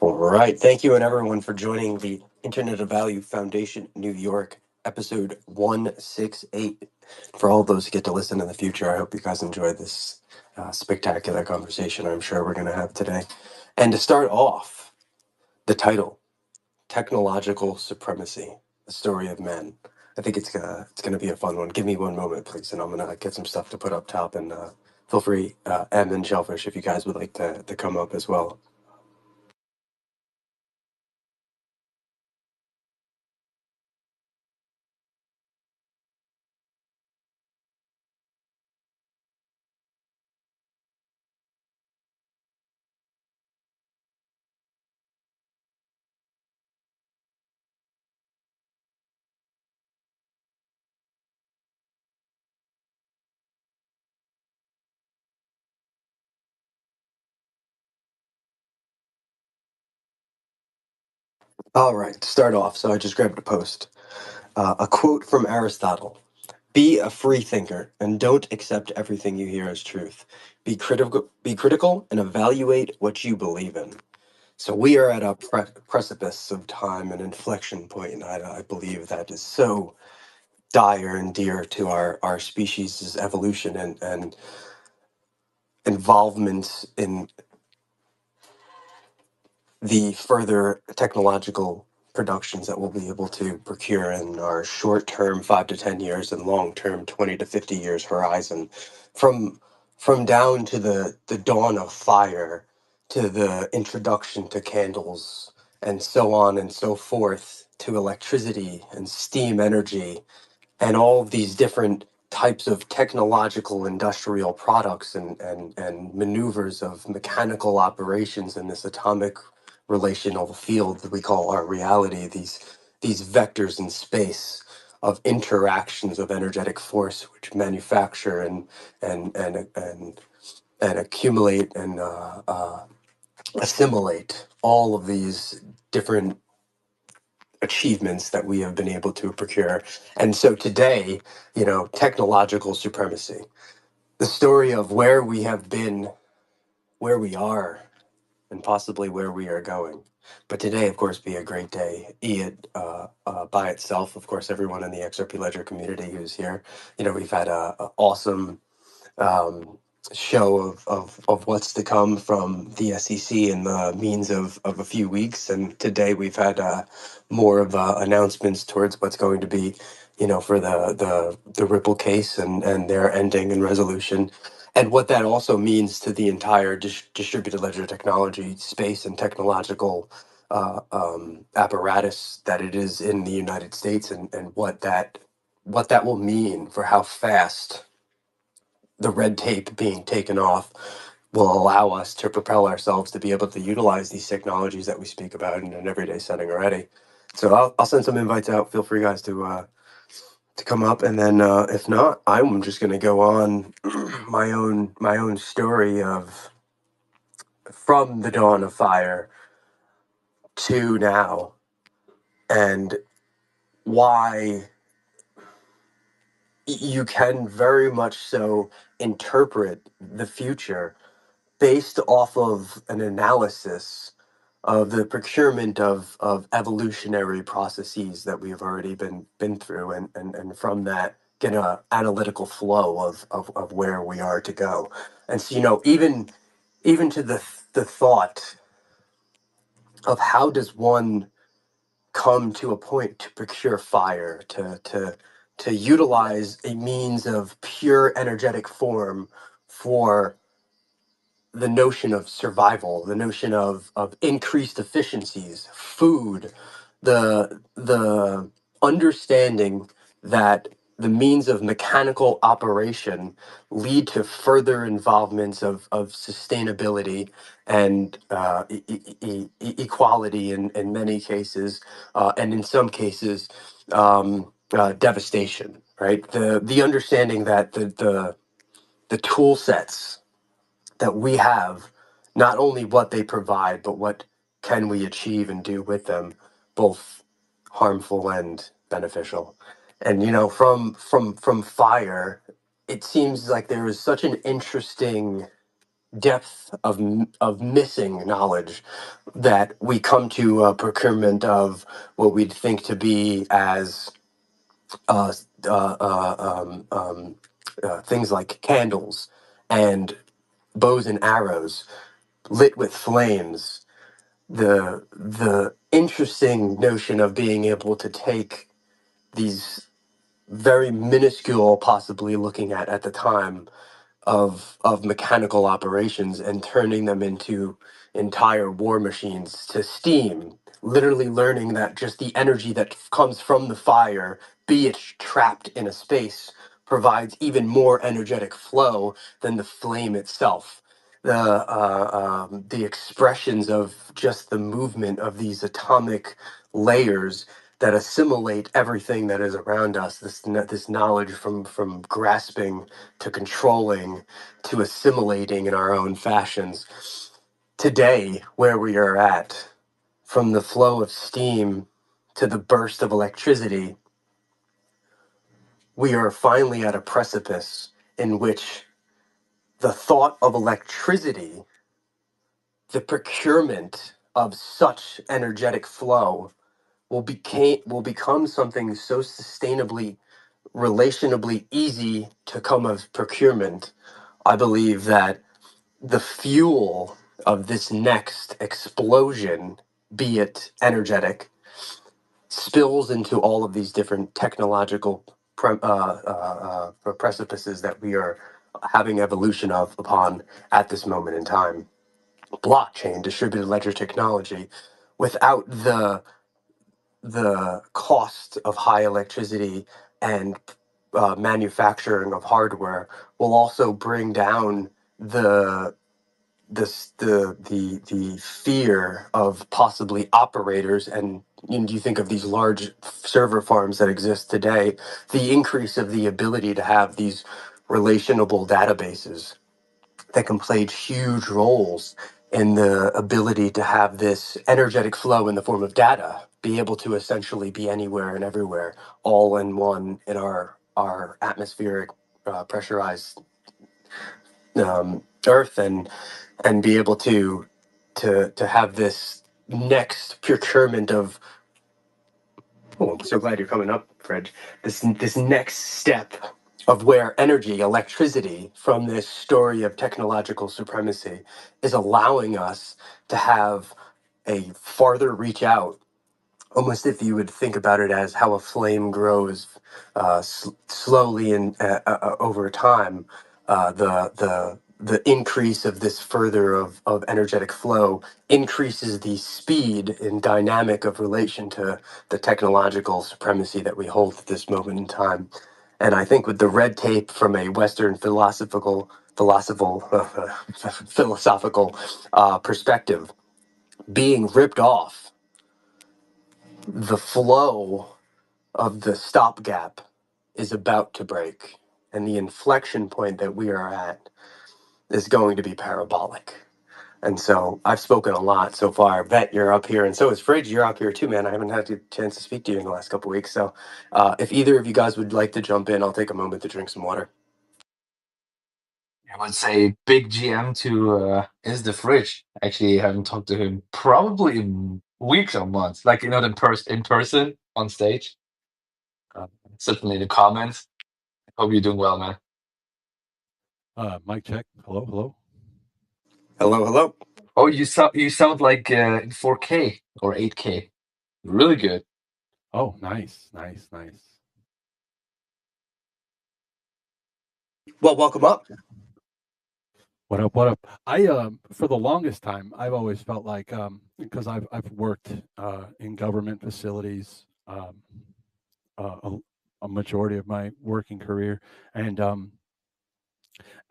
All right. Thank you and everyone for joining the Internet of Value Foundation New York episode 168. For all those who get to listen in the future, I hope you guys enjoy this spectacular conversation I'm sure we're going to have today. And to start off, the title, Technological Supremacy, the Story of Men. I think it's gonna be a fun one. Give me one moment, please, and I'm gonna get some stuff to put up top. And feel free, M and Shellfish, if you guys would like to come up as well. All right, to start off. So I just grabbed a post. A quote from Aristotle: "Be a free thinker and don't accept everything you hear as truth. Be critical, and evaluate what you believe in." So we are at a precipice of time, an inflection point, and I believe that is so dire and dear to our species' evolution and involvement in the further technological productions that we'll be able to procure in our short-term 5 to 10 years and long-term 20 to 50 years horizon, from down to the dawn of fire, to the introduction to candles, and so on and so forth, to electricity and steam energy, and all of these different types of technological industrial products and maneuvers of mechanical operations in this atomic relational field that we call our reality, these vectors in space of interactions of energetic force which manufacture and accumulate and assimilate all of these different achievements that we have been able to procure. And so today, technological supremacy, the story of where we have been, where we are, and possibly where we are going. But today, of course, be a great day. It by itself, of course, everyone in the XRP Ledger community who's here. We've had a awesome um, show of what's to come from the SEC in the means of a few weeks. And today we've had more of announcements towards what's going to be, for the Ripple case and their ending and resolution. And what that also means to the entire distributed ledger technology space and technological apparatus that it is in the United States, and what that will mean for how fast the red tape being taken off will allow us to propel ourselves to be able to utilize these technologies that we speak about in an everyday setting already. So I'll send some invites out. Feel free, guys, to come up, and then if not, I'm just going to go on my own story of from the dawn of fire to now, and why you can very much so interpret the future based off of an analysis of the procurement of evolutionary processes that we have already been through, and from that get a analytical flow of where we are to go. And so, even to the thought of how does one come to a point to procure fire, to utilize a means of pure energetic form for the notion of survival, the notion of increased efficiencies, food, the understanding that the means of mechanical operation lead to further involvements of sustainability and equality in many cases, and in some cases, devastation. Right, the understanding that the tool sets that we have, not only what they provide, but what can we achieve and do with them, both harmful and beneficial. And from fire, it seems like there is such an interesting depth of missing knowledge that we come to procurement of what we'd think to be as uh, uh, uh, um, um, things like candles and bows and arrows lit with flames. The interesting notion of being able to take these very minuscule, possibly looking at the time, of mechanical operations and turning them into entire war machines to steam, literally learning that just the energy that comes from the fire, be it trapped in a space, provides even more energetic flow than the flame itself. The expressions of just the movement of these atomic layers that assimilate everything that is around us. This knowledge from grasping to controlling to assimilating in our own fashions. Today, where we are at, from the flow of steam to the burst of electricity, we are finally at a precipice in which the thought of electricity, the procurement of such energetic flow, will become something so sustainably, relationably easy to come of procurement. I believe that the fuel of this next explosion, be it energetic, spills into all of these different technological precipices that we are having evolution of upon at this moment in time. Blockchain, distributed ledger technology, without the cost of high electricity and manufacturing of hardware, will also bring down the the fear of possibly operators. And you think of these large server farms that exist today, the increase of the ability to have these relationable databases that can play huge roles in the ability to have this energetic flow in the form of data, be able to essentially be anywhere and everywhere, all in one in our atmospheric pressurized earth, and be able to have this next procurement of. Oh, I'm so glad you're coming up, Fred. This next step of where energy, electricity, from this story of technological supremacy, is allowing us to have a farther reach out, almost if you would think about it as how a flame grows slowly and over time. The increase of this further of energetic flow increases the speed and dynamic of relation to the technological supremacy that we hold at this moment in time. And I think with the red tape from a Western philosophical perspective being ripped off, the flow of the stopgap is about to break, and the inflection point that we are at is going to be parabolic. And so I've spoken a lot so far. Vet, you're up here, and so is Fridge. You're up here too, man. I haven't had a chance to speak to you in the last couple weeks. So if either of you guys would like to jump in, I'll take a moment to drink some water. I would say big GM to is the fridge. Actually, I haven't talked to him probably in weeks or months. Like not in person on stage. Uh, Certainly the comments. Hope you're doing well, man. Mic check. Hello, hello. Hello, hello. Oh, you sound like in 4K or 8K. Really good. Oh, nice, nice, nice. Well, welcome up. What up? What up? I for the longest time, I've always felt like because I've worked in government facilities uh, a, a majority of my working career, and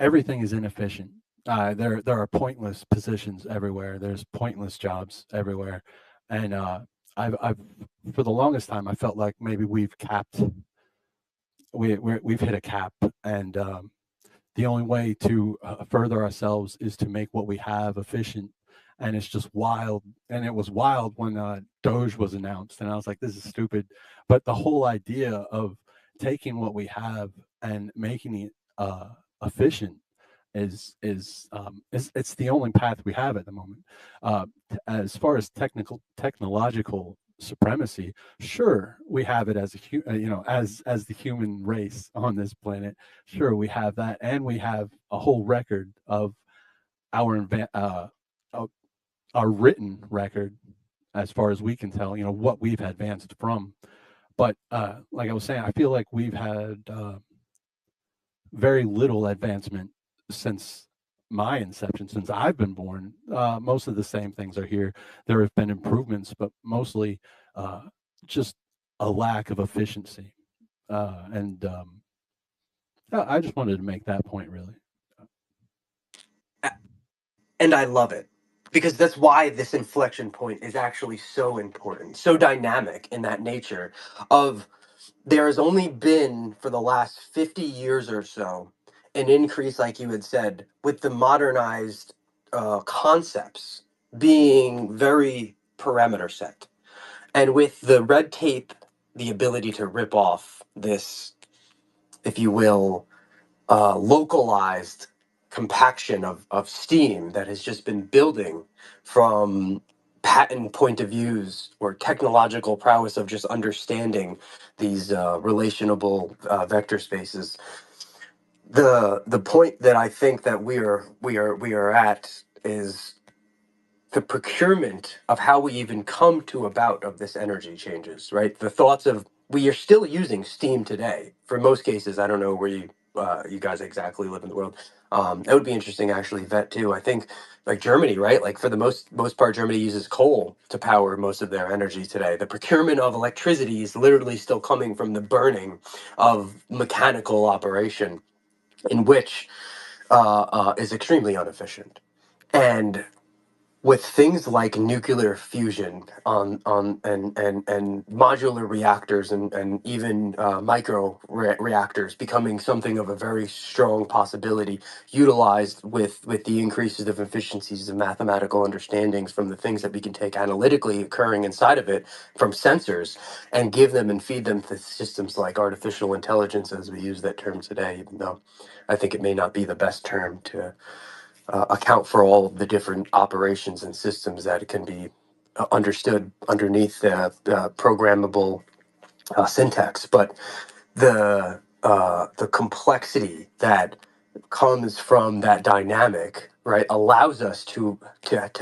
everything is inefficient. There are pointless positions everywhere. There's pointless jobs everywhere, and I've for the longest time I felt like maybe we've hit a cap, and the only way to further ourselves is to make what we have efficient. And it's just wild. And it was wild when Doge was announced, and I was like, "This is stupid." But the whole idea of taking what we have and making it efficient is it's the only path we have at the moment. Uh, as far as technological supremacy, sure we have it as as the human race on this planet. Sure we have that, and we have a whole record of our uh, our written record, as far as we can tell. What we've advanced from. But like I was saying, I feel like we've had very little advancement since my inception, since I've been born. Most of the same things are here. There have been improvements, but mostly uh, just a lack of efficiency. And I just wanted to make that point, really. And I love it because that's why this inflection point is actually so important, so dynamic in that nature of there has only been for the last 50 years or so an increase, like you had said, with the modernized concepts being very parameter set. And with the red tape, the ability to rip off this, if you will, localized compaction of steam that has just been building from patent point of views or technological prowess of just understanding these relationable vector spaces. The point that I think that we are at is the procurement of how we even come to about of this energy changes, right? The thoughts of we are still using steam today for most cases. I don't know where you guys exactly live in the world. That would be interesting actually vet too. I think like Germany, right? Like for the most part, Germany uses coal to power most of their energy today. The procurement of electricity is literally still coming from the burning of mechanical operation, in which is extremely inefficient. And with things like nuclear fusion on and modular reactors and even reactors becoming something of a very strong possibility utilized with the increases of efficiencies of mathematical understandings from the things that we can take analytically occurring inside of it from sensors and give them and feed them to systems like artificial intelligence as we use that term today, even though I think it may not be the best term to account for all of the different operations and systems that can be understood underneath the programmable syntax. But the complexity that comes from that dynamic, right, allows us to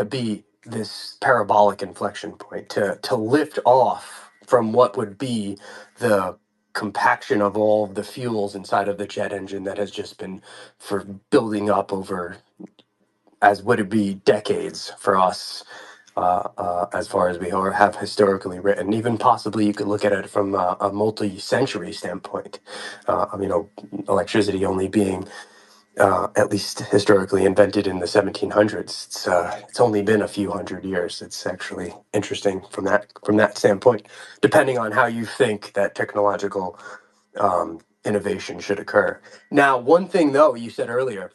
be this parabolic inflection point, to lift off from what would be the compaction of all of the fuels inside of the jet engine that has just been for building up over, as would it be, decades for us, as far as we have historically written. Even possibly, you could look at it from a multi-century standpoint. Electricity only being at least historically invented in the 1700s. It's only been a few hundred years. It's actually interesting from that standpoint, depending on how you think that technological innovation should occur. Now, one thing though, you said earlier,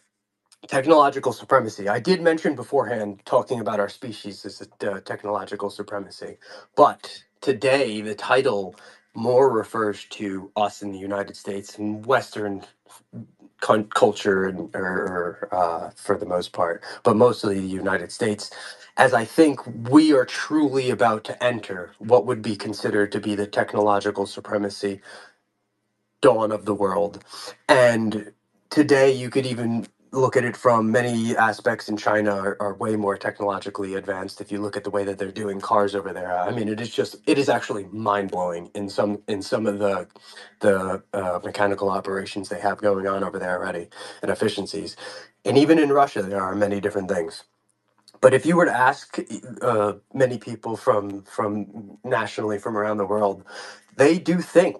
technological supremacy. I did mention beforehand, talking about our species as technological supremacy, but today the title more refers to us in the United States and Western culture, for the most part, but mostly the United States, as I think we are truly about to enter what would be considered to be the technological supremacy dawn of the world. And today, you could even look at it from many aspects in China are way more technologically advanced. If you look at the way that they're doing cars over there, I mean, it is actually mind blowing in some of the mechanical operations they have going on over there already and efficiencies. And even in Russia, there are many different things. But if you were to ask many people from nationally from around the world, they do think,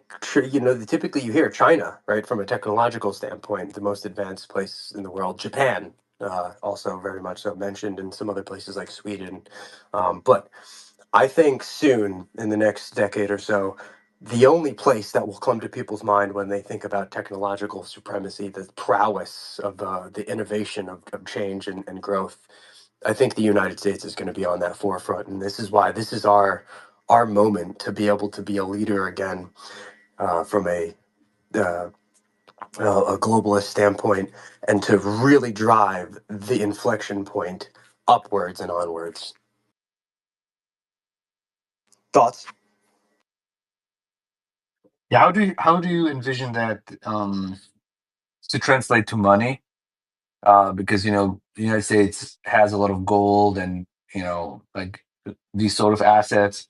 typically you hear China, right, from a technological standpoint, the most advanced place in the world. Japan, also very much so mentioned, and some other places like Sweden. But I think soon, in the next decade or so, the only place that will come to people's mind when they think about technological supremacy, the prowess of the innovation of change and growth, I think the United States is going to be on that forefront, and this is why this is our moment to be able to be a leader again, from a uh, a globalist standpoint, and to really drive the inflection point upwards and onwards. Thoughts? Yeah, how do you envision that to translate to money? Because the United States has a lot of gold and like these sort of assets.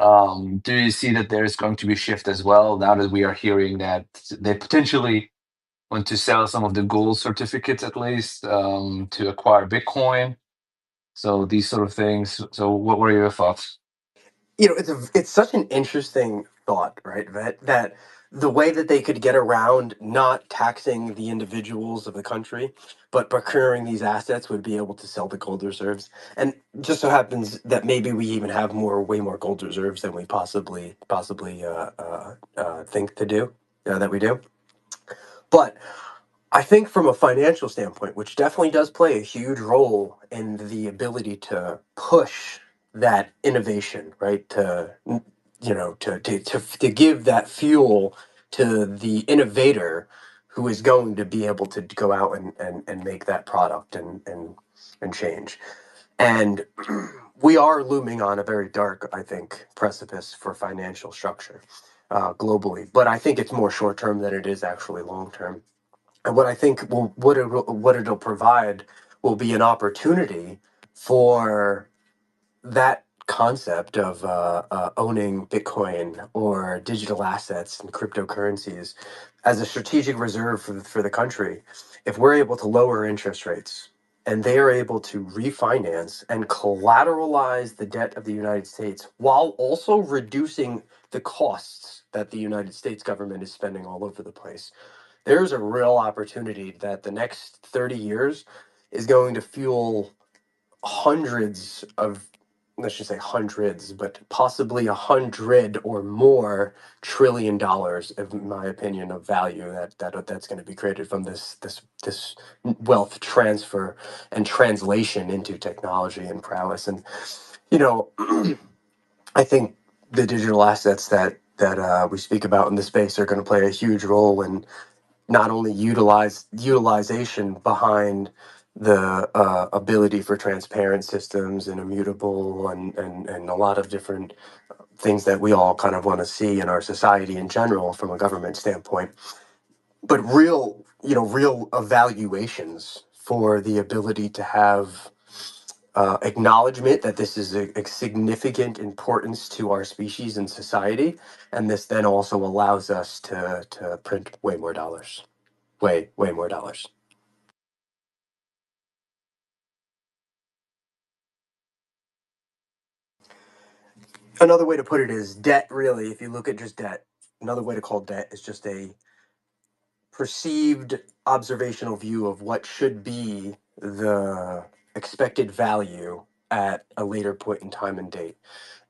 Do you see that there is going to be a shift as well now that we are hearing that they potentially want to sell some of the gold certificates at least to acquire Bitcoin? So these sort of things. So what were your thoughts? It's such an interesting thought, right? That the way that they could get around not taxing the individuals of the country, but procuring these assets would be able to sell the gold reserves. And just so happens that maybe we even have way more gold reserves than we possibly think to do, that we do. But I think from a financial standpoint, which definitely does play a huge role in the ability to push that innovation, right? To give that fuel to the innovator who is going to be able to go out and make that product and change. And we are looming on a very dark, I think, precipice for financial structure globally. But I think it's more short term than it is actually long term. And what I think what it'll provide will be an opportunity for that concept of owning Bitcoin or digital assets and cryptocurrencies as a strategic reserve for the country. If we're able to lower interest rates and they are able to refinance and collateralize the debt of the United States while also reducing the costs that the United States government is spending all over the place, there's a real opportunity that the next 30 years is going to fuel hundreds of, let's just say hundreds, but possibly 100 or more trillion dollars, in my opinion, of value that's going to be created from this wealth transfer and translation into technology and prowess. And you know, I think the digital assets that we speak about in the space are going to play a huge role in not only utilization behind the ability for transparent systems and immutable and a lot of different things that we all kind of want to see in our society in general from a government standpoint, but real evaluations for the ability to have acknowledgement that this is a significant importance to our species and society, and this then also allows us to print way more dollars, way more dollars. Another way to put it is debt. Really, if you look at just debt, another way to call debt is just a perceived observational view of what should be the expected value at a later point in time and date.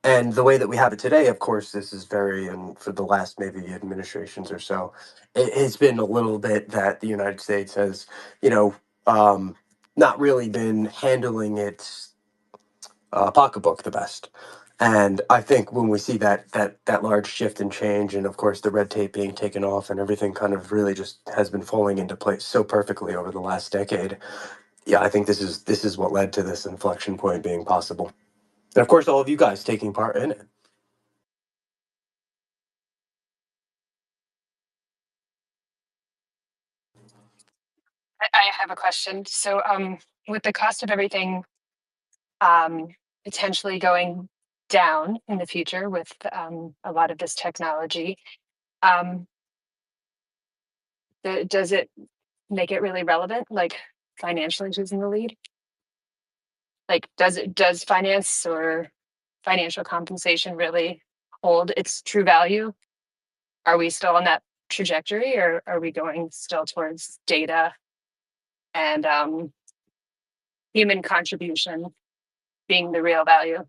And the way that we have it today, of course, this is very, and for the last maybe administrations or so, it has been a little bit that the United States has, you know, um, not really been handling its pocketbook the best. And I think when we see that large shift and change, and of course the red tape being taken off, and everything kind of really just has been falling into place so perfectly over the last decade. Yeah, I think this is what led to this inflection point being possible. And of course, all of you guys taking part in it. I have a question. So, with the cost of everything um, potentially going down in the future with a lot of this technology, um, does it make it really relevant? Like financially choosing the lead? Like, does finance or financial compensation really hold its true value? Are we still on that trajectory, or are we going still towards data and human contribution being the real value?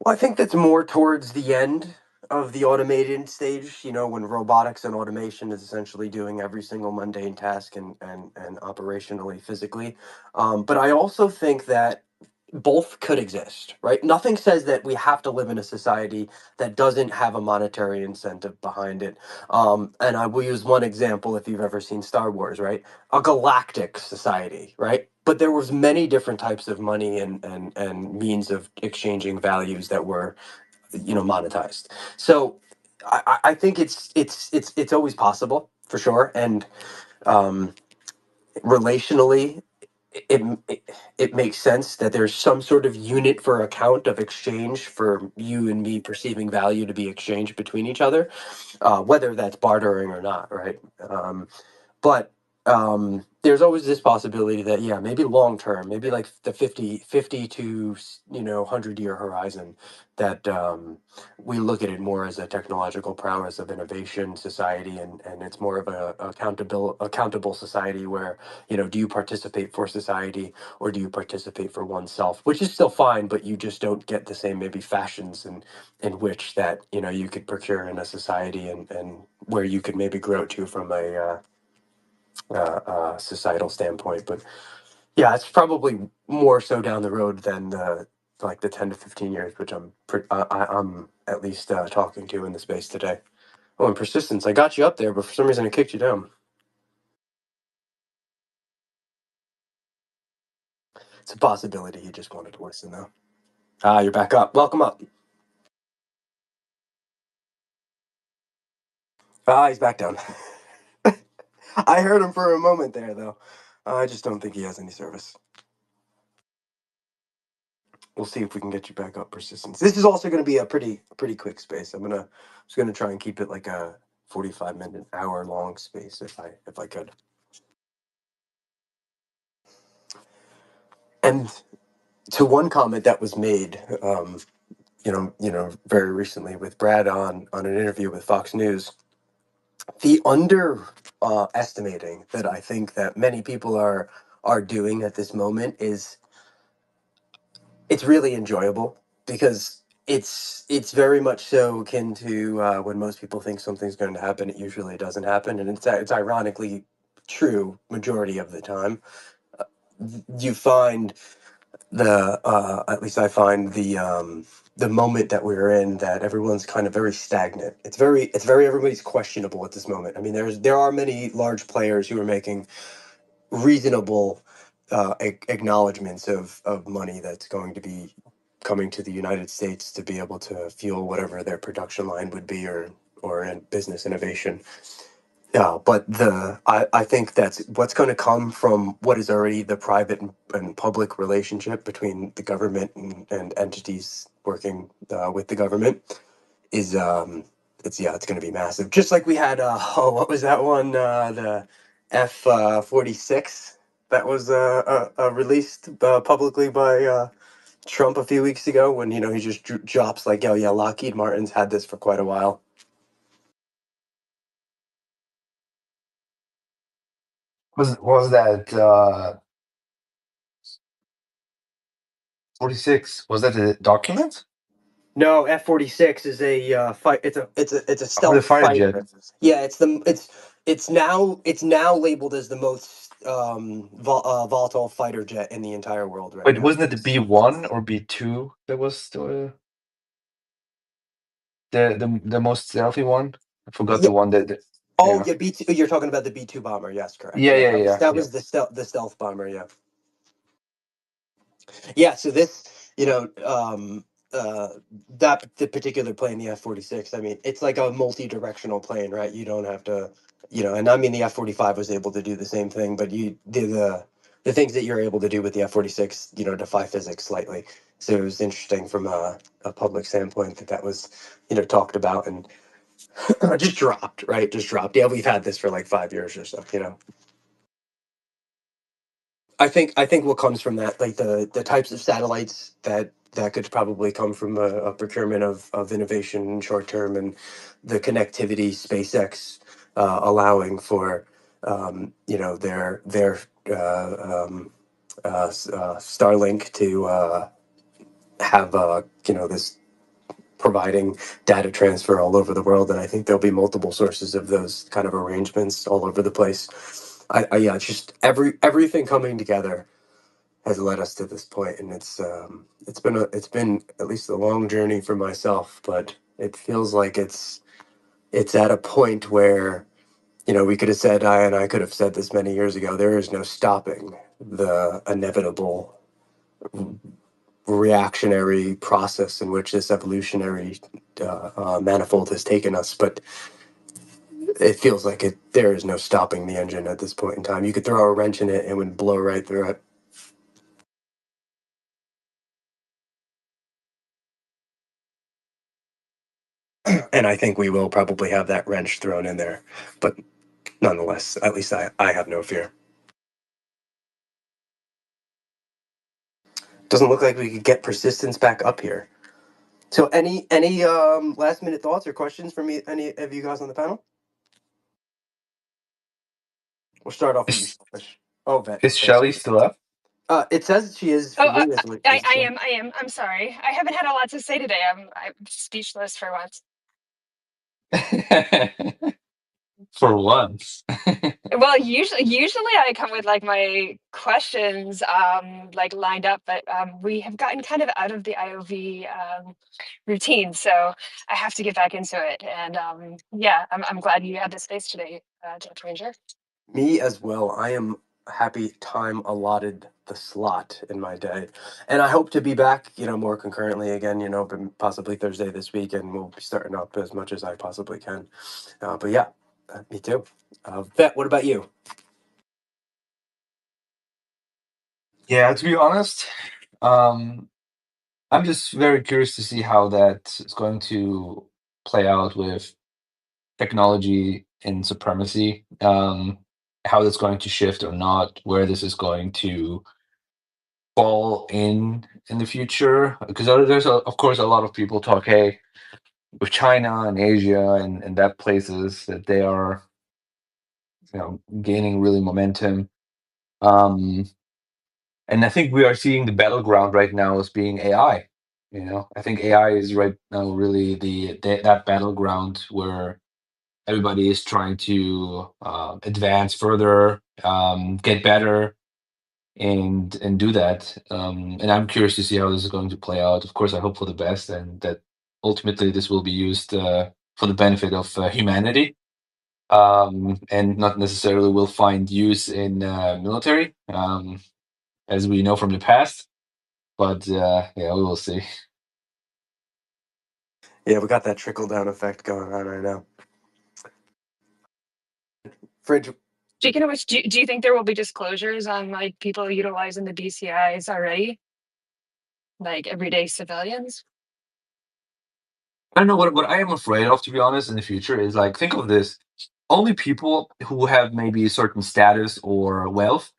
Well, I think that's more towards the end of the automated stage, when robotics and automation is essentially doing every single mundane task and operationally, physically. But I also think that both could exist, right? Nothing says that we have to live in a society that doesn't have a monetary incentive behind it. And I will use one example if you've ever seen Star Wars, right? A galactic society, right? But there was many different types of money and means of exchanging values that were, monetized. So I think it's always possible for sure. And um, relationally, it, it it makes sense that there's some sort of unit for account of exchange for you and me perceiving value to be exchanged between each other, whether that's bartering or not, right? But there's always this possibility that, yeah, maybe long term, maybe like the 50 to 100-year horizon, that we look at it more as a technological prowess of innovation society, and it's more of a accountable society where, do you participate for society or do you participate for oneself, which is still fine, but you just don't get the same maybe fashions in which that you could procure in a society, and where you could maybe grow to from a societal standpoint. But yeah, it's probably more so down the road than the 10 to 15 years, which I'm at least talking to in the space today. Oh, and persistence. I got you up there, but for some reason I kicked you down. It's a possibility he just wanted to listen, though. Ah, you're back up. Welcome up. Ah, he's back down. I heard him for a moment there, though. I just don't think he has any service. We'll see if we can get you back up, persistence. This is also going to be a pretty quick space. Just gonna try and keep it like a 45-minute, hour long space if I could. And to one comment that was made, very recently with Brad on an interview with Fox News, the estimating that I think that many people are doing at this moment is, it's really enjoyable, because it's very much so akin to when most people think something's going to happen, it usually doesn't happen, and it's ironically true majority of the time. You find at least I find the moment that we're in, that everyone's kind of very stagnant. It's very everybody's questionable at this moment. I mean, there are many large players who are making reasonable acknowledgments of money that's going to be coming to the United States to be able to fuel whatever their production line would be, or in business innovation. Yeah, but I think that's what's going to come from what is already the private and public relationship between the government and entities working with the government is it's going to be massive. Just like we had what was that one, the F-46 that was released publicly by Trump a few weeks ago, when he just drops like, oh yeah, Lockheed Martin's had this for quite a while. Was that 46? Was that a document? No, F-46 is a fight. It's a Oh, the stealth fighter jet. fighter. Yeah, it's now labeled as the most volatile fighter jet in the entire world right Wait, now. wasn't it the B1 or B2 that was the most stealthy one? I forgot Yeah. the one Oh yeah. yeah, B2. You're talking about the B2 bomber. Yes, correct. Yeah, Yeah, yeah, that was yeah, that yeah. was the stealth bomber. Yeah. Yeah, so this, you know, that the particular plane, the F-46. I mean, it's like a multi-directional plane, right? You don't have to, and I mean the F-45 was able to do the same thing, but the things that you're able to do with the F-46, defy physics slightly. So it was interesting from a public standpoint that was, talked about, and just dropped, right? Just dropped. Yeah, we've had this for like 5 years or so. I think what comes from that, like the types of satellites that could probably come from a procurement of innovation in short term, and the connectivity SpaceX allowing for, their Starlink to have this providing data transfer all over the world, and I think there'll be multiple sources of those kind of arrangements all over the place. Yeah, it's just everything coming together has led us to this point, and it's been at least a long journey for myself, but it feels like it's at a point where, we could have said, I could have said this many years ago, there is no stopping the inevitable reactionary process in which this evolutionary manifold has taken us. But it feels like there is no stopping the engine at this point in time. You could throw a wrench in it and it would blow right through it. And I think we will probably have that wrench thrown in there. But nonetheless, at least I have no fear. Doesn't look like we could get persistence back up here. So any last minute thoughts or questions from any of you guys on the panel? We'll start off with you, Is, Shellfish. Oh, Vet. is Thanks. Shelly still up? It says she is Oh, for me as well. I am. I am. I'm sorry. I haven't had a lot to say today. I'm speechless for once. For once. Well, usually I come with like my questions like lined up, but we have gotten kind of out of the IOV routine, so I have to get back into it. And yeah, I'm glad you had the space today, Jeff Ranger. Me as well. I am happy time allotted the slot in my day, and I hope to be back, more concurrently again, but possibly Thursday this week, and we'll be starting up as much as I possibly can. But yeah, me too. Vet, what about you? Yeah, to be honest, I'm just very curious to see how that is going to play out with technology and supremacy, how that's going to shift or not, where this is going to fall in the future. Because there's, of course, a lot of people talk, hey, with China and Asia and that places that they are, gaining really momentum. Um, and I think we are seeing the battleground right now as being AI. I think AI is right now really that battleground where everybody is trying to advance further, get better, and do that. And I'm curious to see how this is going to play out. Of course, I hope for the best, and that ultimately this will be used for the benefit of humanity, and not necessarily will find use in military, as we know from the past. But yeah, we will see. Yeah, we got that trickle down effect going on right now. Fridge. Speaking of which, do you think there will be disclosures on like people utilizing the BCIs already, like everyday civilians? I don't know what I am afraid of, to be honest, in the future is like, think of this. Only people who have maybe a certain status or wealth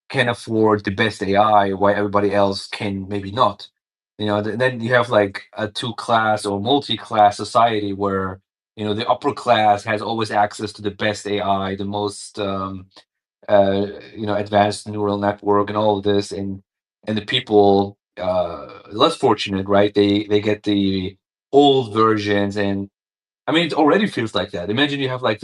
can afford the best AI, while everybody else can maybe not. Then you have like a two-class or multi-class society where, the upper class has always access to the best AI, the most advanced neural network and all of this, and the people less fortunate, right? They get the old versions, and I mean, it already feels like that. Imagine you have like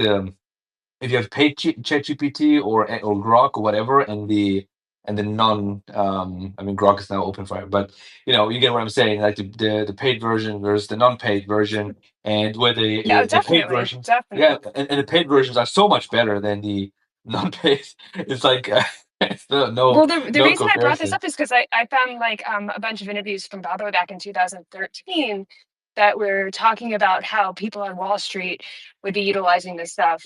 if you have paid ChatGPT or Grok or whatever, and the non I mean Grok is now open for it, but you get what I'm saying. Like the paid version versus the non-paid version, and where Yeah, the paid definitely, versions, yeah, definitely. and the paid versions are so much better than the non-paid. It's like it's Well, the no reason I brought this comparison. up is because I found like a bunch of interviews from Bobo back in 2013 that were talking about how people on Wall Street would be utilizing this stuff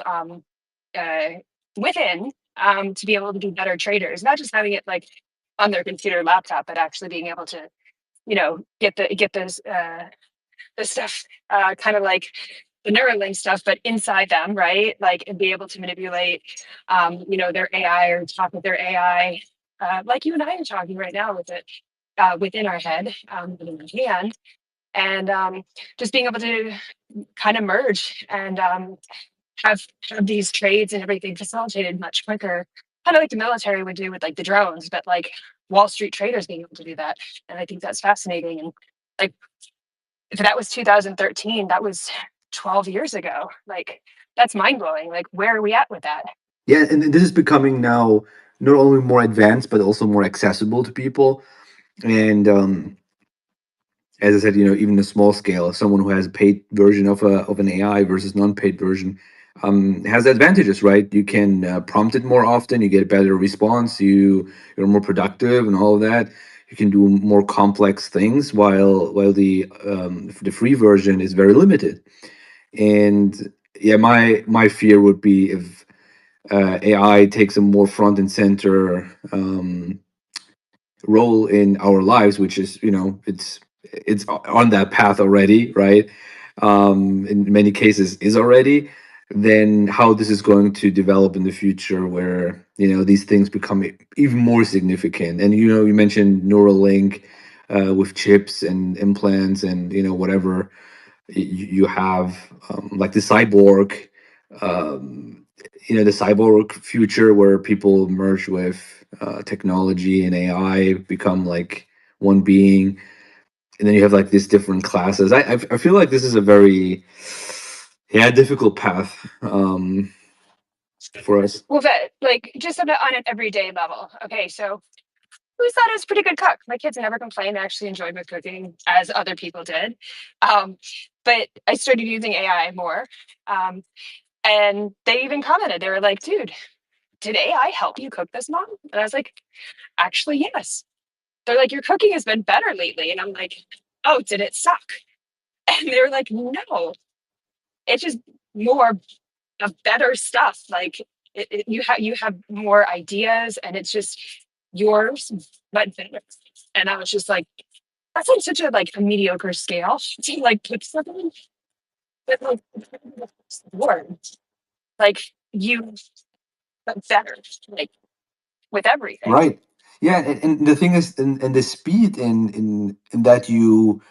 uh, within to be able to be better traders, not just having it like on their computer laptop, but actually being able to, get this stuff kind of like the Neuralink stuff, but inside them, right? Like, and be able to manipulate, their AI or talk with their AI, like you and I are talking right now with it within our head, within our hand, and just being able to kind of merge and have these trades and everything facilitated much quicker, kind of like the military would do with like the drones, but like Wall Street traders being able to do that, and I think that's fascinating. And like, if that was 2013, that was 12 years ago. Like, that's mind blowing. Like, where are we at with that? Yeah, and this is becoming now not only more advanced but also more accessible to people. And as I said, even a small scale, someone who has a paid version of an AI versus non-paid version has advantages, right? You can prompt it more often, you get a better response, you're more productive, and all of that. You can do more complex things, while the free version is very limited. And yeah, my fear would be if AI takes a more front and center role in our lives, which is, it's on that path already, right? In many cases is already. Then how this is going to develop in the future, where these things become even more significant. And you mentioned Neuralink, with chips and implants and whatever you have, like the cyborg, um, the cyborg future where people merge with technology and AI, become like one being, and then you have like these different classes. I feel like this is a very, yeah, difficult path, for us. Well, but like just on an everyday level. Okay, so who thought I was a pretty good cook? My kids never complained. They actually enjoyed my cooking as other people did. Um, but I started using AI more. Um, and they even commented, they were like, dude, did AI help you cook this, mom? And I was like, actually, yes. They're like, your cooking has been better lately. And I'm like, oh, did it suck? And they were like, no, it's just more of better stuff. Like you have more ideas and it's just yours, but better. And I was just like, that's on such a like a mediocre scale to like put something, but like words, like you, but better, like with everything. Right. Yeah, and the thing is, and the speed in that you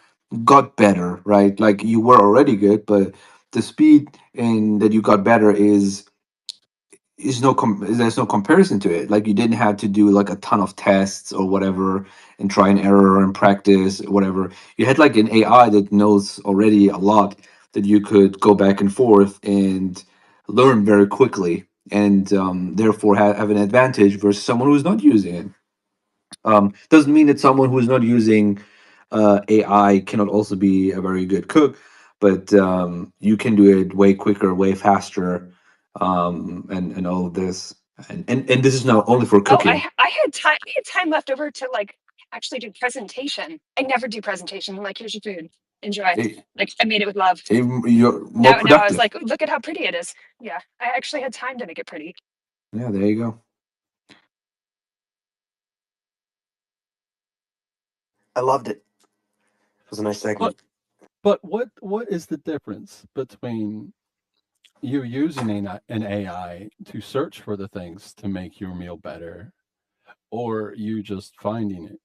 got better, right? Like you were already good, but the speed in that you got better there's no comparison to it. Like you didn't have to do like a ton of tests or whatever, and try and error and practice whatever. You had like an AI that knows already a lot, that you could go back and forth and learn very quickly, and therefore have an advantage versus someone who's not using it. Doesn't mean that someone who is not using AI cannot also be a very good cook, but you can do it way quicker, way faster, and all of this. And this is not only for Oh, cooking. I had time. I had time left over to like actually do presentation. I never do presentation. I'm like, here's your food. Enjoy. It, Like I made it with love. you're more Now I was productive. like, "Ooh, look at how pretty it is." Yeah, I actually had time to make it pretty. Yeah, there you go. I loved it. It was a nice But segment. what is the difference between you using an AI to search for the things to make your meal better, or you just finding it?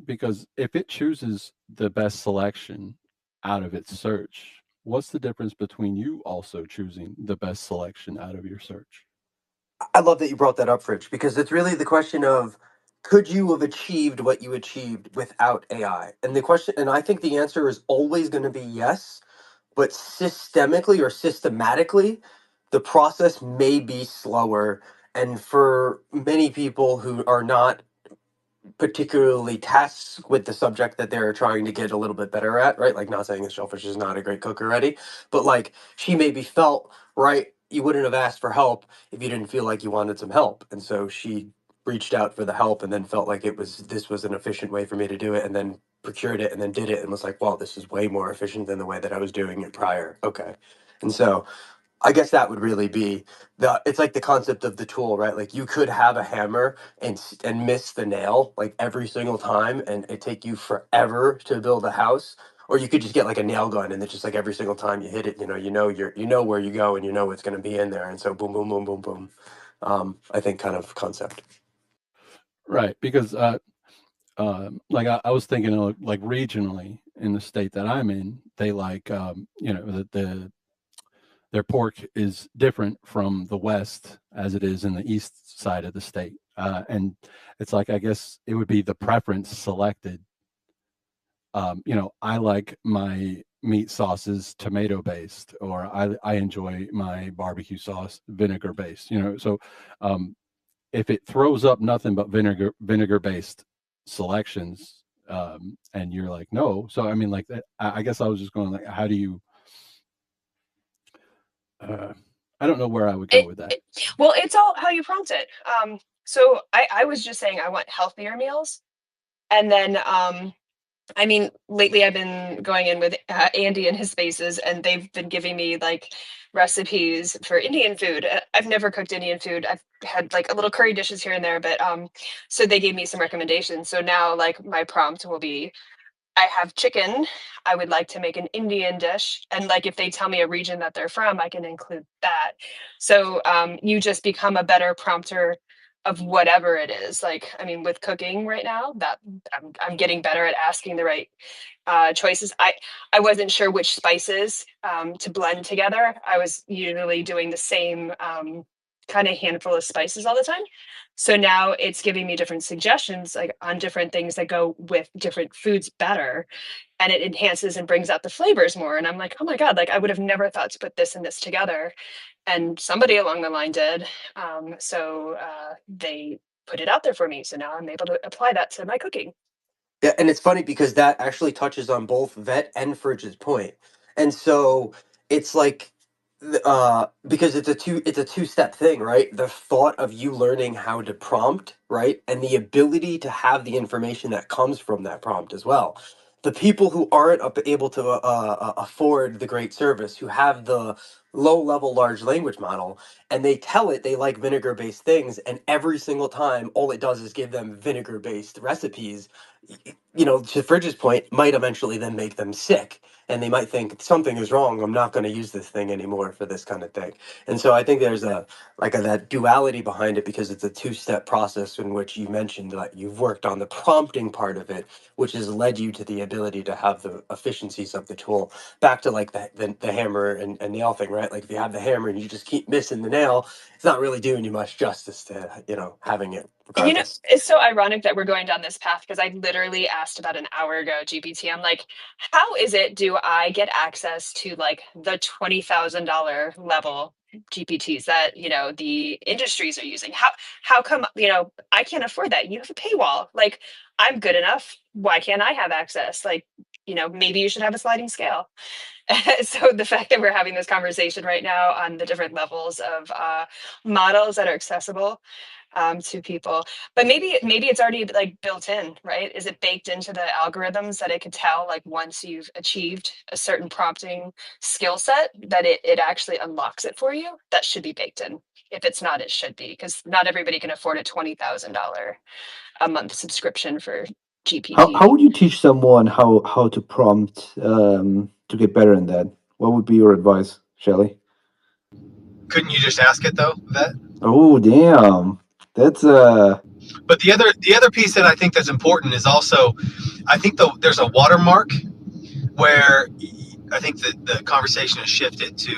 Because if it chooses the best selection out of its search, what's the difference between you also choosing the best selection out of your search? I love that you brought that up, Rich, because it's really the question of could you have achieved what you achieved without AI? And the question, and I think the answer is always going to be yes, but systemically or systematically, the process may be slower. And for many people who are not particularly tasked with the subject that they're trying to get a little bit better at, right? Like, not saying that Shellfish is not a great cook already, but like she maybe felt, right, you wouldn't have asked for help if you didn't feel like you wanted some help. And so she reached out for the help and then felt like this was an efficient way for me to do it, and then procured it and then did it and was like, wow, this is way more efficient than the way that I was doing it prior. Okay. And so I guess that would really be it's like the concept of the tool, right? Like you could have a hammer and miss the nail like every single time and it take you forever to build a house, or you could just get like a nail gun and it's just like every single time you hit it, you know where you go and you know it's going to be in there, and so boom boom boom boom boom. I think kind of concept. Right, because like I was thinking of like regionally in the state that I'm in, they like their pork is different from the west as it is in the east side of the state, and it's like I guess it would be the preference selected. I like my meat sauces tomato based, or I enjoy my barbecue sauce vinegar based. So um, if it throws up nothing but vinegar based selections, and you're like, no. So I mean, like that, I guess I was just going like, how do you? I don't know where I would go with that. Well, it's all how you prompt it. So I was just saying I want healthier meals, and then I mean, lately I've been going in with Andy and his spaces, and they've been giving me like recipes for Indian food. I've never cooked Indian food. I've had like a little curry dishes here and there, but so they gave me some recommendations. So now, like, my prompt will be, I have chicken. I would like to make an Indian dish. And like if they tell me a region that they're from, I can include that. So you just become a better prompter of whatever it is. Like, I mean, with cooking right now, that I'm getting better at asking the right choices. I wasn't sure which spices to blend together. I was usually doing the same kind of handful of spices all the time. So now it's giving me different suggestions, like on different things that go with different foods better, and it enhances and brings out the flavors more. And I'm like, oh my God, like I would have never thought to put this and this together. And somebody along the line did. So they put it out there for me. So now I'm able to apply that to my cooking. Yeah, and it's funny because that actually touches on both Vet and Fridge's point. And so it's like because it's a two-step thing, right? The thought of you learning how to prompt, right? And the ability to have the information that comes from that prompt as well. The people who aren't able to afford the great service, who have the low-level large language model, and they tell it they like vinegar-based things, and every single time all it does is give them vinegar-based recipes, you know, to Fridge's point, might eventually then make them sick. And they might think something is wrong. I'm not going to use this thing anymore for this kind of thing. And so I think there's that duality behind it, because it's a two-step process in which you mentioned that you've worked on the prompting part of it, which has led you to the ability to have the efficiencies of the tool. Back to like the hammer and nail thing, right? Like if you have the hammer and you just keep missing the nail, it's not really doing you much justice to, you know, having it You know, regardless. it's so ironic that we're going down this path because I literally asked about an hour ago GPT. I'm like, how is it do I get access to like the $20,000 level GPTs that, you know, the industries are using? How come, you know, I can't afford that? You have a paywall. Like, I'm good enough. Why can't I have access? Like, you know, maybe you should have a sliding scale. So the fact that we're having this conversation right now on the different levels of models that are accessible to people, but maybe it's already like built in, right? Is it baked into the algorithms that it could tell, like once you've achieved a certain prompting skill set, that it actually unlocks it for you? That should be baked in. If it's not, it should be, because not everybody can afford a $20,000 a month subscription for How GPT. would you teach someone how to prompt to get better in that? What would be your advice, Shelley? Couldn't you just ask it though, Vet? Oh, damn. That's But the other piece that I think that's important is also, I think there's a watermark where I think the conversation has shifted to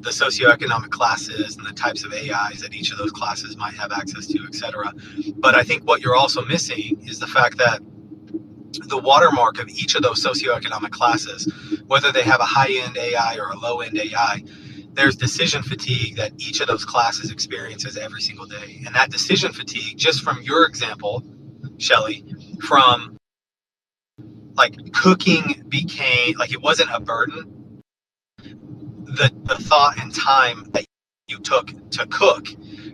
the socioeconomic classes and the types of AIs that each of those classes might have access to, et cetera. But I think what you're also missing is the fact that the watermark of each of those socioeconomic classes, whether they have a high-end AI or a low-end AI, there's decision fatigue that each of those classes experiences every single day. And that decision fatigue, just from your example, Shelley, from like cooking became like it wasn't a burden. The thought and time that you took to cook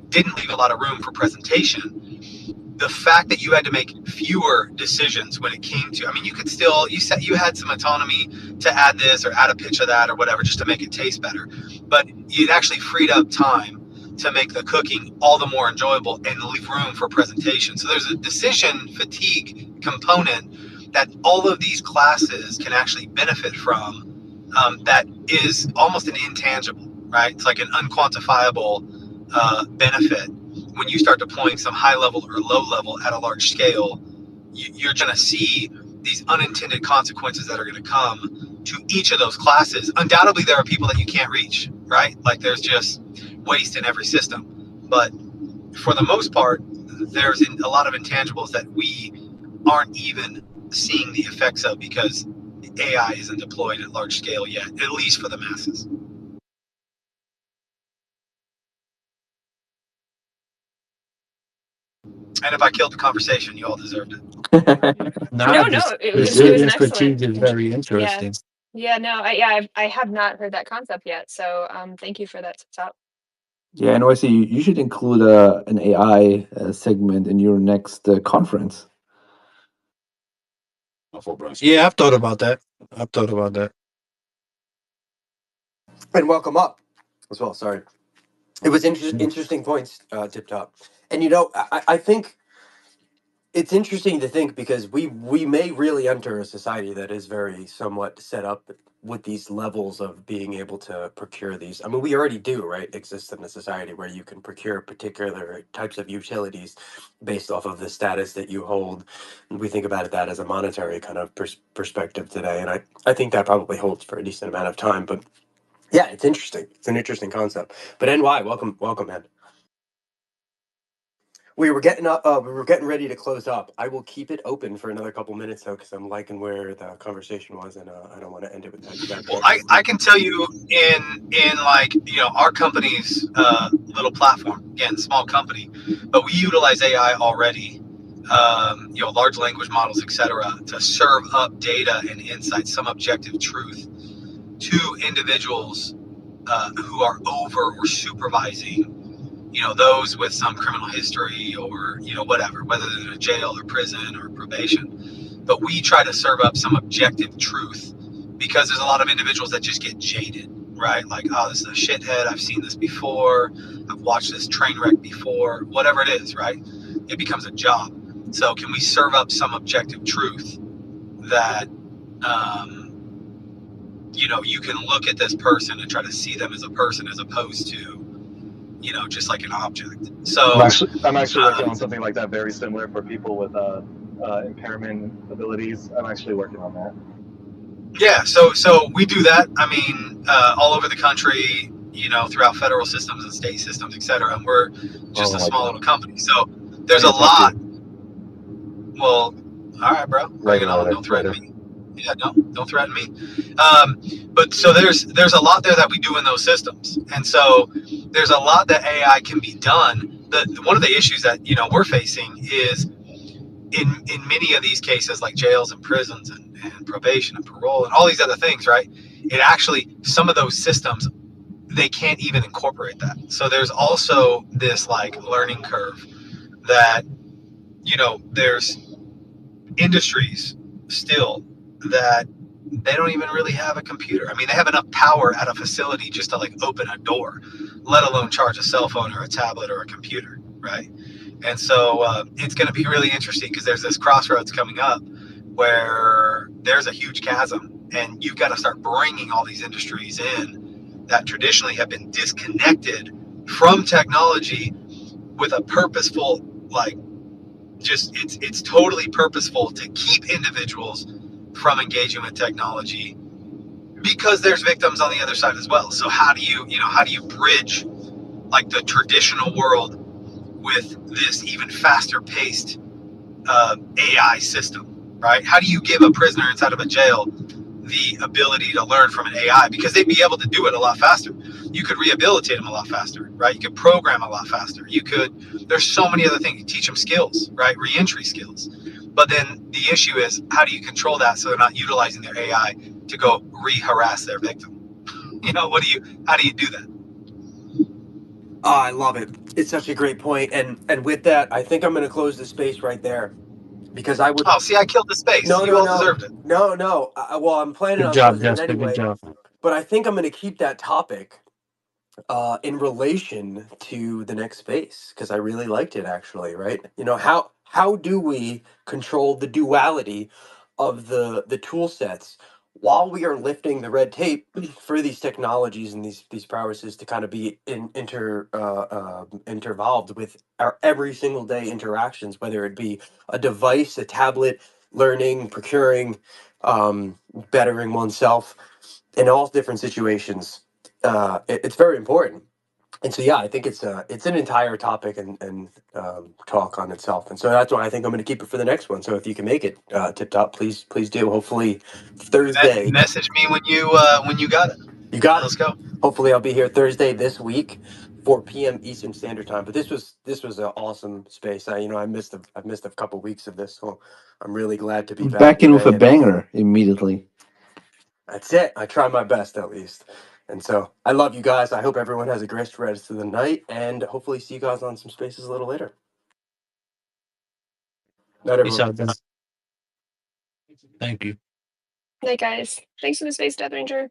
didn't leave a lot of room for presentation. The fact that you had to make fewer decisions when it came to, I mean, you could still, you said you had some autonomy to add this or add a pitch of that or whatever just to make it taste better, but it actually freed up time to make the cooking all the more enjoyable and leave room for presentation. So there's a decision fatigue component that all of these classes can actually benefit from, that is almost an intangible, right? It's like an unquantifiable benefit. When you start deploying some high level or low level at a large scale, you're going to see these unintended consequences that are going to come to each of those classes. Undoubtedly, there are people that you can't reach, right? Like there's just waste in every system. But for the most part, there's a lot of intangibles that we aren't even seeing the effects of because AI isn't deployed at large scale yet, at least for the masses. And if I killed the conversation, you all deserved it. No, it was an excellent. is very Yeah, interesting. yeah, no, I have not heard that concept yet. So thank you for that top. Yeah, and NYC, you should include an AI segment in your next conference. Yeah, I've thought about that. I've thought about that. And welcome up as well. Sorry. It was interesting points, Tip Top. And I think it's interesting to think because we may really enter a society that is very somewhat set up with these levels of being able to procure these. I mean, we already do, right? Exist in a society where you can procure particular types of utilities based off of the status that you hold. And we think about that as a monetary kind of perspective today. And I think that probably holds for a decent amount of time. But yeah, it's interesting. It's an interesting concept. But NY, welcome, man. We were getting up. We were getting ready to close up. I will keep it open for another couple minutes though, because I'm liking where the conversation was, and I don't want to end it with that. You got Well, that? I can tell you in like our company's little platform, again, small company, but we utilize AI already, large language models, etc., to serve up data and insights, some objective truth to individuals who are over or supervising, those with some criminal history or whatever, whether they're in jail or prison or probation. But we try to serve up some objective truth because there's a lot of individuals that just get jaded, right? Like, oh, this is a shithead. I've seen this before. I've watched this train wreck before. Whatever it is, right? It becomes a job. So can we serve up some objective truth that you can look at this person and try to see them as a person as opposed to just like an object. So I'm actually working on something like that, very similar for people with impairment abilities. I'm actually working on that. Yeah, so we do that. I mean, all over the country, throughout federal systems and state systems, et cetera. And we're just a small little company. So there's a lot. Well, all right, bro. Don't threaten me. Yeah, don't threaten me. But so there's a lot there that we do in those systems, and so there's a lot that AI can be done. One of the issues that we're facing is in many of these cases, like jails and prisons and probation and parole and all these other things, right? It actually, some of those systems, they can't even incorporate that. So there's also this like learning curve that there's industries still that they don't even really have a computer. I mean, they have enough power at a facility just to like open a door, let alone charge a cell phone or a tablet or a computer, right? And so it's going to be really interesting because there's this crossroads coming up where there's a huge chasm, and you've got to start bringing all these industries in that traditionally have been disconnected from technology with a purposeful, like, just it's totally purposeful to keep individuals from engaging with technology because there's victims on the other side as well. So how do you bridge like the traditional world with this even faster paced AI system, right? How do you give a prisoner inside of a jail the ability to learn from an AI? Because they'd be able to do it a lot faster. You could rehabilitate them a lot faster, right? You could program a lot faster. There's so many other things. You teach them skills, right? Reentry skills. But then the issue is, how do you control that so they're not utilizing their AI to go re-harass their victim? How do you do that? Oh, I love it. It's such a great point. And with that, I think I'm going to close the space right there because I would. Oh, see, I killed the space. No, You no, all no, deserved it. no. Well, I'm planning Good on job, closing it Jessica. anyway. Good job. But I think I'm going to keep that topic in relation to the next space because I really liked it actually, right? How do we control the duality of the tool sets while we are lifting the red tape for these technologies and these prowesses to kind of be intervolved with our every single day interactions, whether it be a device, a tablet, learning, procuring, bettering oneself in all different situations. It's very important. And so, yeah, I think it's an entire topic and talk on itself. And so that's why I think I'm going to keep it for the next one. So if you can make it, Tip Top, please do. Hopefully Thursday. Message me when you got it. You got Let's it. go. Hopefully I'll be here Thursday this week 4 p.m. Eastern Standard Time. But this was an awesome space. I've missed a couple weeks of this, so I'm really glad to be back Back in with a today. And banger immediately. that's it. I try my best at least. And so I love you guys. I hope everyone has a great rest of the night, and hopefully see you guys on some spaces a little later. Night, Peace everyone. out, guys. Thank you. Night, guys. Thanks for the space, Death Ranger.